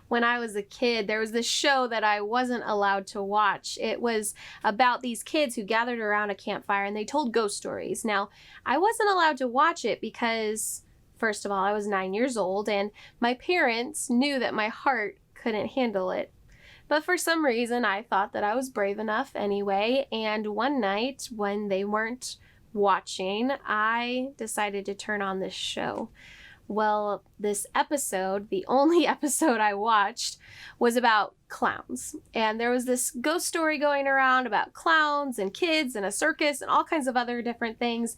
when I was a kid, there was this show that I wasn't allowed to watch. It was about these kids who gathered around a campfire and they told ghost stories. Now, I wasn't allowed to watch it because, first of all, I was 9 years old and my parents knew that my heart couldn't handle it. But for some reason, I thought that I was brave enough anyway, and one night when they weren't watching, I decided to turn on this show. Well, this episode, the only episode I watched, was about clowns. And there was this ghost story going around about clowns and kids and a circus and all kinds of other different things.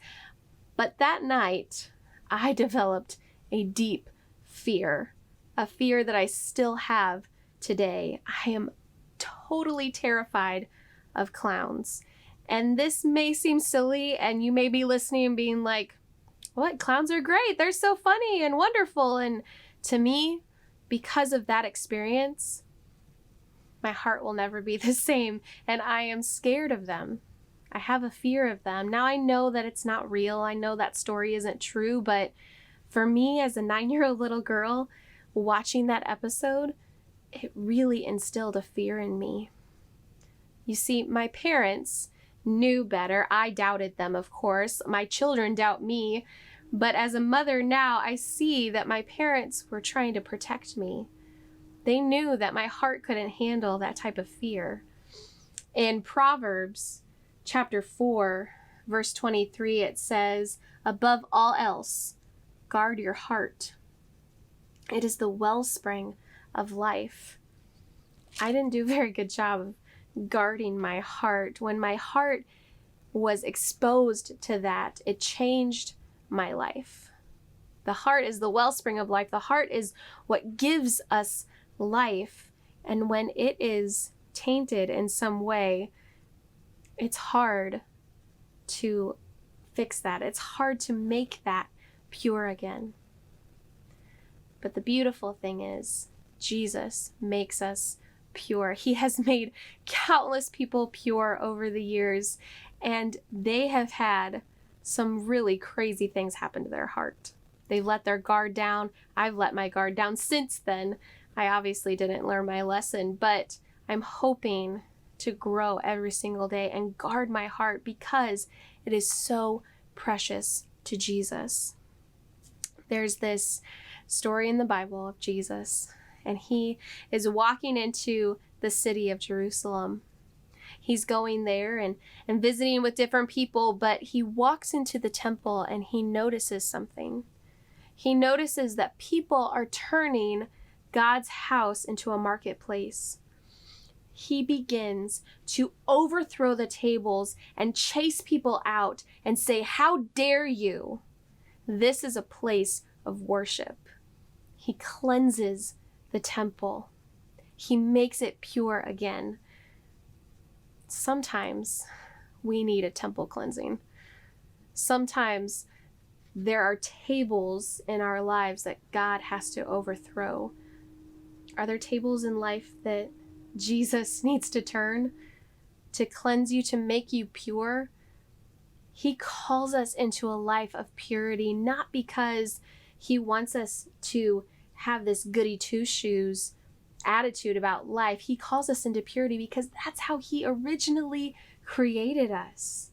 But that night, I developed a deep fear, a fear that I still have today. I am totally terrified of clowns. And this may seem silly, and you may be listening and being like, what? Clowns are great. They're so funny and wonderful. And to me, because of that experience, my heart will never be the same. And I am scared of them. I have a fear of them. Now I know that it's not real. I know that story isn't true. But for me, as a 9-year-old little girl, watching that episode, it really instilled a fear in me. You see, my parents knew better. I doubted them, of course. My children doubt me. But as a mother now, I see that my parents were trying to protect me. They knew that my heart couldn't handle that type of fear. In Proverbs chapter 4, verse 23, it says, "Above all else, guard your heart. It is the wellspring of life." I didn't do a very good job of guarding my heart. When my heart was exposed to that, it changed my life. The heart is the wellspring of life. The heart is what gives us life. And when it is tainted in some way, it's hard to fix that. It's hard to make that pure again. But the beautiful thing is, Jesus makes us pure. He has made countless people pure over the years, and they have had some really crazy things happen to their heart. They've let their guard down. I've let my guard down since then. I obviously didn't learn my lesson, but I'm hoping to grow every single day and guard my heart because it is so precious to Jesus. There's this story in the Bible of Jesus, and he is walking into the city of Jerusalem. He's going there and visiting with different people, but he walks into the temple and he notices something. He notices that people are turning God's house into a marketplace. He begins to overthrow the tables and chase people out and say, "How dare you? This is a place of worship." He cleanses the temple. He makes it pure again. Sometimes we need a temple cleansing. Sometimes there are tables in our lives that God has to overthrow. Are there tables in life that Jesus needs to turn to cleanse you, to make you pure? He calls us into a life of purity, not because he wants us to have this goody two-shoes attitude about life. He calls us into purity because that's how he originally created us.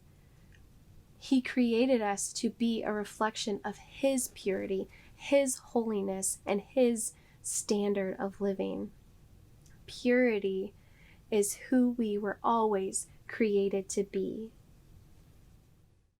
He created us to be a reflection of his purity, his holiness, and his standard of living. Purity is who we were always created to be.